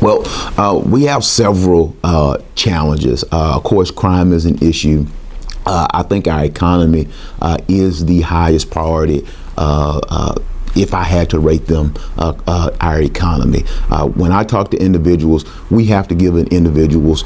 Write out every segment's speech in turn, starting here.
Well, we have several challenges. Of course, crime is an issue. I think our economy is the highest priority. If I had to rate them, our economy. When I talk to individuals, we have to give individuals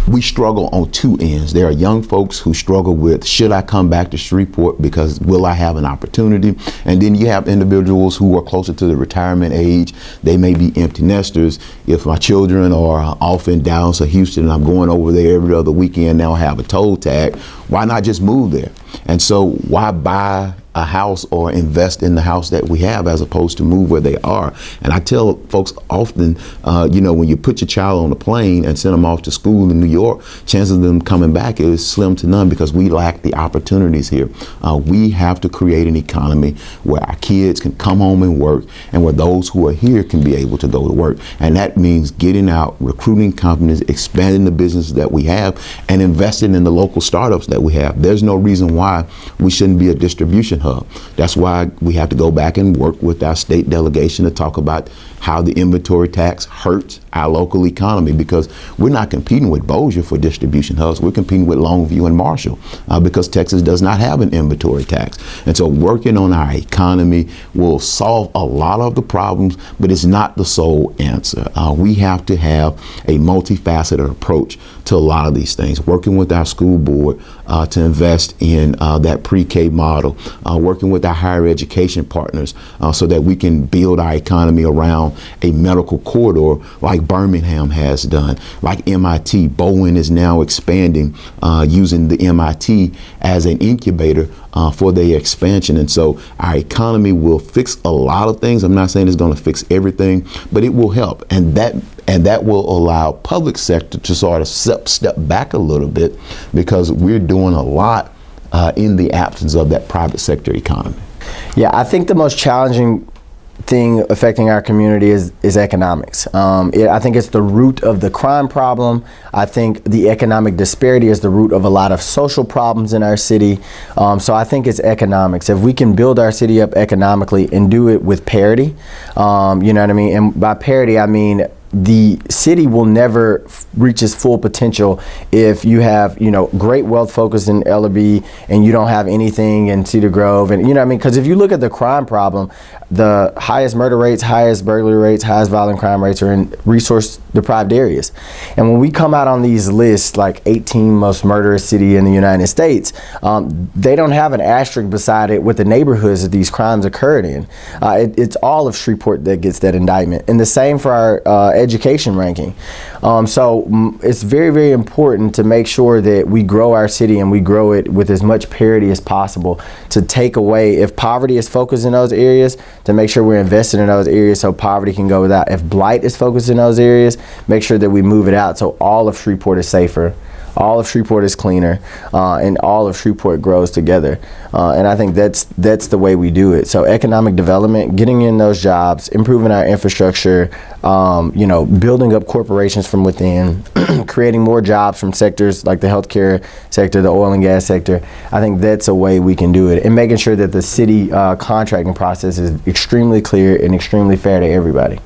we struggle on two ends. There are young folks who struggle with, should I come back to Shreveport because will I have an opportunity? And then you have individuals who are closer to the retirement age. They may be empty nesters. If my children are off in Dallas or Houston and I'm going over there every other weekend, now I have a toll tag, why not just move there? And so why buy a house or invest in the house that we have as opposed to move where they are? And I tell folks often, when you put your child on a plane and send them off to school in New York, chances of them coming back is slim to none because we lack the opportunities here. We have to create an economy where our kids can come home and work and where those who are here can be able to go to work. And that means getting out, recruiting companies, expanding the businesses that we have, and investing in the local startups that we have. There's no reason why we shouldn't be a distribution hub. That's why we have to go back and work with our state delegation to talk about how the inventory tax hurts our local economy, because we're not competing with Bossier for distribution hubs. We're competing with Longview and Marshall because Texas does not have an inventory tax. And so working on our economy will solve a lot of the problems, but it's not the sole answer. We have to have a multifaceted approach to a lot of these things, working with our school board to invest in that pre-K model, working with our higher education partners so that we can build our economy around a medical corridor like Birmingham has done, like MIT. Bowen is now expanding using the MIT as an incubator for their expansion. And so our economy will fix a lot of things. I'm not saying it's going to fix everything, but it will help. And that will allow public sector to sort of step back a little bit, because we're doing a lot in the absence of that private sector economy. Yeah, I think the most challenging thing affecting our community is economics. I think it's the root of the crime problem. I think the economic disparity is the root of a lot of social problems in our city. So I think it's economics. If we can build our city up economically and do it with parity, you know what I mean? And by parity, I mean the city will never reach its full potential if you have, great wealth focus in Ellerbe and you don't have anything in Cedar Grove. And, because if you look at the crime problem, the highest murder rates, highest burglary rates, highest violent crime rates are in resource deprived areas. And when we come out on these lists, like 18 most murderous city in the United States, they don't have an asterisk beside it with the neighborhoods that these crimes occurred in. It's all of Shreveport that gets that indictment. And the same for our education ranking. So it's very, very important to make sure that we grow our city and we grow it with as much parity as possible, to take away, if poverty is focused in those areas, to make sure we're invested in those areas so poverty can go without. If blight is focused in those areas, make sure that we move it out so all of Shreveport is safer, all of Shreveport is cleaner, and all of Shreveport grows together. And I think that's the way we do it. So economic development, getting in those jobs, improving our infrastructure, building up corporations from within, creating more jobs from sectors like the healthcare sector, the oil and gas sector. I think that's a way we can do it. And making sure that the city contracting process is extremely clear and extremely fair to everybody.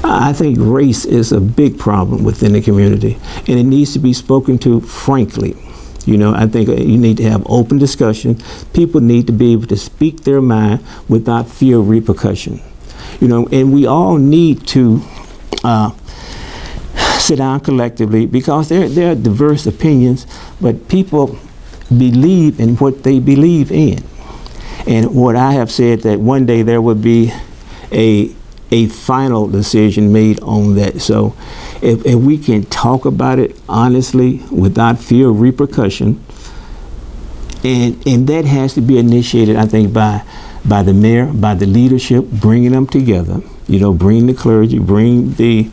I think race is a big problem within the community, and it needs to be spoken to frankly. I think you need to have open discussion. People need to be able to speak their mind without fear of repercussion. And we all need to sit down collectively, because there are diverse opinions, but people believe in what they believe in. And what I have said, that one day there would be a final decision made on that. So if we can talk about it honestly without fear of repercussion, and that has to be initiated, I think, by the mayor, by the leadership, bringing them together, bring the clergy, bring the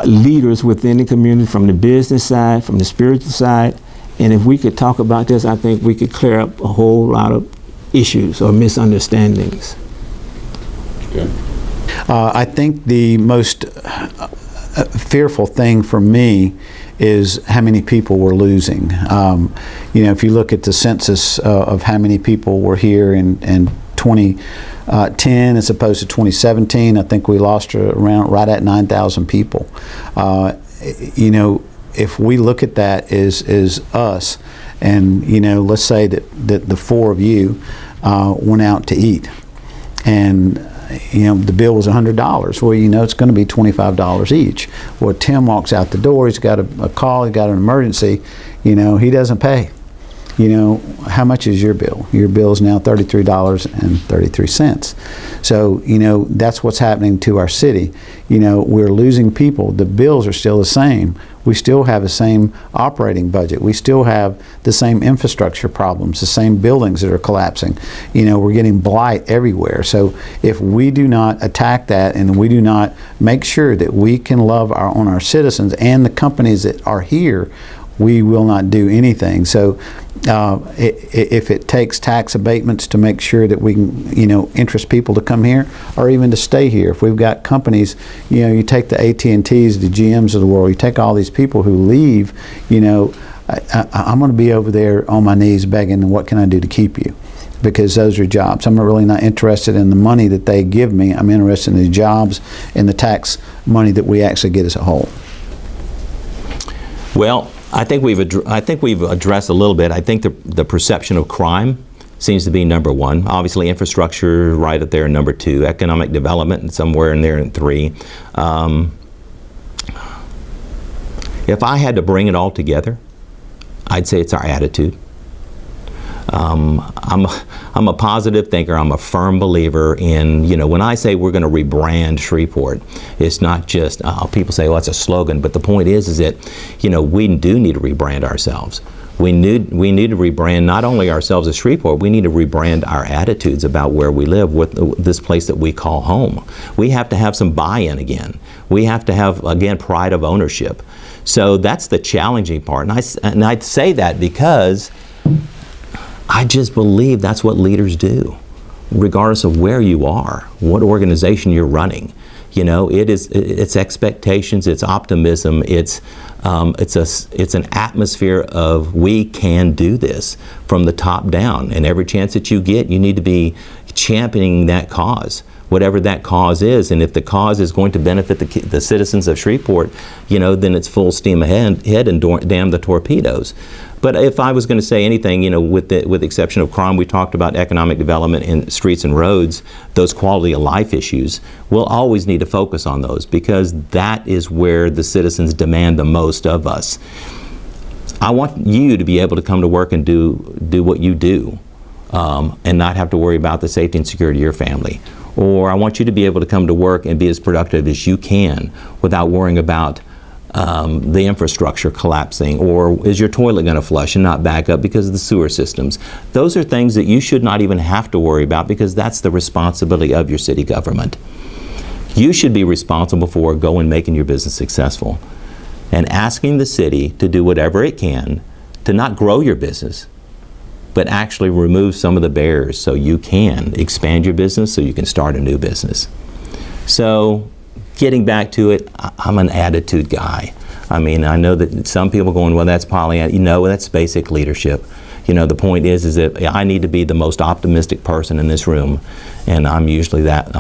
leaders within the community, from the business side, from the spiritual side. And if we could talk about this, I think we could clear up a whole lot of issues or misunderstandings. Okay. I think the most fearful thing for me is how many people we're losing. If you look at the census of how many people were here in 2010 as opposed to 2017. I think we lost around right at 9,000 people. You know, if we look at that as us, and you know, let's say that the four of you went out to eat, and you know, the bill was $100. Well, you know, it's going to be $25 each. Well, Tim walks out the door. He's got a call. He's got an emergency. You know, he doesn't pay. You know, how much is your bill? Your bill is now $33.33. So, you know, that's what's happening to our city. You know, we're losing people. The bills are still the same. We still have the same operating budget. We still have the same infrastructure problems, the same buildings that are collapsing. You know, we're getting blight everywhere. So if we do not attack that and we do not make sure that we can love on our citizens and the companies that are here, we will not do anything. So if it takes tax abatements to make sure that we can, you know, interest people to come here or even to stay here. If we've got companies, you know, you take the AT&Ts, the GMs of the world, you take all these people who leave, you know, I'm going to be over there on my knees begging, what can I do to keep you? Because those are jobs. I'm really not interested in the money that they give me. I'm interested in the jobs and the tax money that we actually get as a whole. Well, I think we've addressed a little bit. I think the perception of crime seems to be number one. Obviously, infrastructure right up there in number two. Economic development somewhere in there in three. If I had to bring it all together, I'd say it's our attitude. I'm a positive thinker. I'm a firm believer in, you know, when I say we're going to rebrand Shreveport, it's not just, people say, well, it's a slogan, but the point is that, you know, we do need to rebrand ourselves. We need to rebrand not only ourselves as Shreveport, we need to rebrand our attitudes about where we live, with this place that we call home. We have to have some buy-in again. We have to have, again, pride of ownership. So that's the challenging part. And I'd say that because I just believe that's what leaders do, regardless of where you are, what organization you're running. You know, it's expectations, it's optimism, it's an atmosphere of we can do this from the top down, and every chance that you get, you need to be championing that cause, whatever that cause is. And if the cause is going to benefit the citizens of Shreveport, you know, then it's full steam ahead and damn the torpedoes. But if I was going to say anything, you know, with the exception of crime, we talked about economic development in streets and roads, those quality of life issues. We'll always need to focus on those because that is where the citizens demand the most of us. I want you to be able to come to work and do what you do and not have to worry about the safety and security of your family. Or I want you to be able to come to work and be as productive as you can without worrying about the infrastructure collapsing, or is your toilet going to flush and not back up because of the sewer systems. Those are things that you should not even have to worry about because that's the responsibility of your city government. You should be responsible for going and making your business successful and asking the city to do whatever it can to not grow your business, but actually remove some of the barriers so you can expand your business, so you can start a new business. So getting back to it, I'm an attitude guy. I mean, I know that some people are going, well, that's Pollyanna. You know, that's basic leadership. You know, the point is that I need to be the most optimistic person in this room, and I am usually that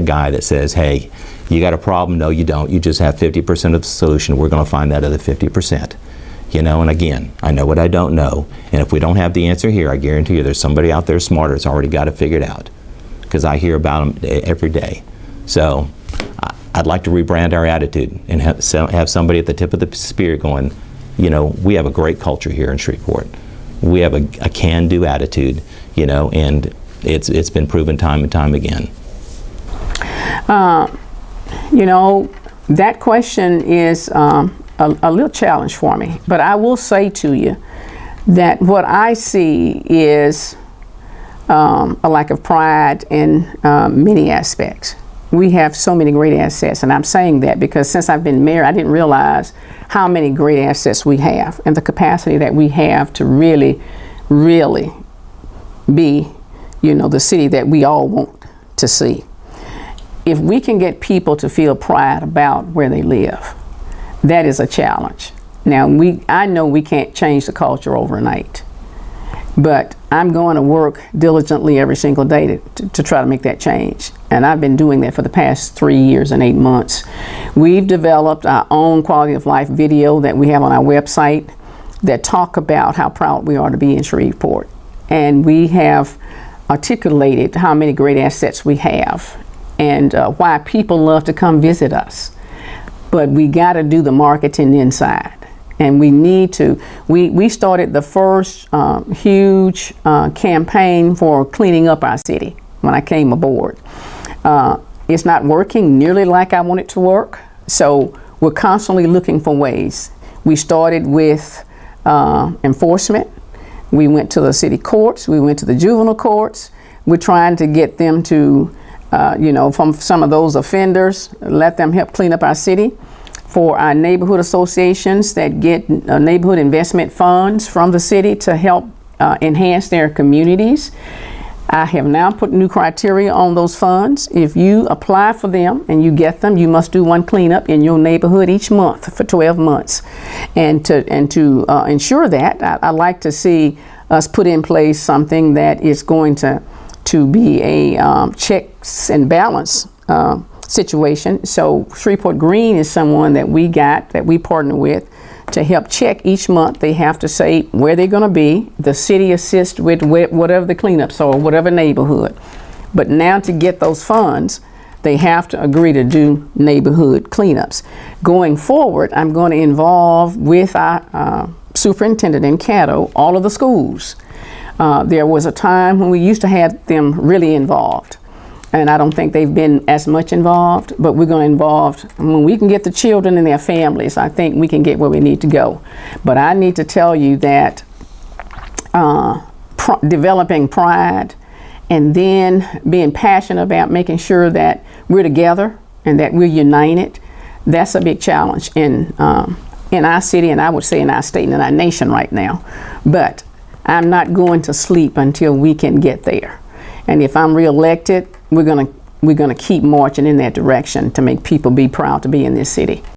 guy that says, hey, you got a problem? No, you don't. You just have 50% of the solution. We're going to find that other 50%. You know, and again, I know what I don't know, and if we don't have the answer here, I guarantee you there's somebody out there smarter that's already got it figured out, because I hear about them every day. So I'd like to rebrand our attitude and have somebody at the tip of the spear going, you know, we have a great culture here in Shreveport. We have a can-do attitude, you know, and it's been proven time and time again. You know, that question is a little challenge for me, but I will say to you that what I see is a lack of pride in many aspects. We have so many great assets, and I'm saying that because since I've been mayor, I didn't realize how many great assets we have and the capacity that we have to really, really be, you know, the city that we all want to see. If we can get people to feel pride about where they live, that is a challenge. Now, I know we can't change the culture overnight, But I'm going to work diligently every single day to try to make that change. And I've been doing that for the past 3 years and 8 months. We've developed our own quality of life video that we have on our website that talk about how proud we are to be in Shreveport. And we have articulated how many great assets we have and why people love to come visit us. But we got to do the marketing inside. And we need to, we started the first huge campaign for cleaning up our city when I came aboard. It's not working nearly like I want it to work, so we're constantly looking for ways. We started with enforcement. We went to the city courts, we went to the juvenile courts. We're trying to get them to, from some of those offenders, let them help clean up our city. For our neighborhood associations that get neighborhood investment funds from the city to help enhance their communities. I have now put new criteria on those funds. If you apply for them and you get them, you must do one cleanup in your neighborhood each month for 12 months. And to ensure that, I like to see us put in place something that is going to be a checks and balance situation. So Shreveport Green is someone that we partner with to help check each month. They have to say where they're going to be. The city assists with whatever the cleanups are, whatever neighborhood. But now to get those funds, they have to agree to do neighborhood cleanups. Going forward, I'm going to involve with our superintendent in Caddo all of the schools. There was a time when we used to have them really involved. And I don't think they've been as much involved, but we're going to involve, when we can get the children and their families, I think we can get where we need to go. But I need to tell you that developing pride and then being passionate about making sure that we're together and that we're united, that's a big challenge in our city, and I would say in our state and in our nation right now. But I'm not going to sleep until we can get there. And if I'm reelected, we're gonna keep marching in that direction to make people be proud to be in this city.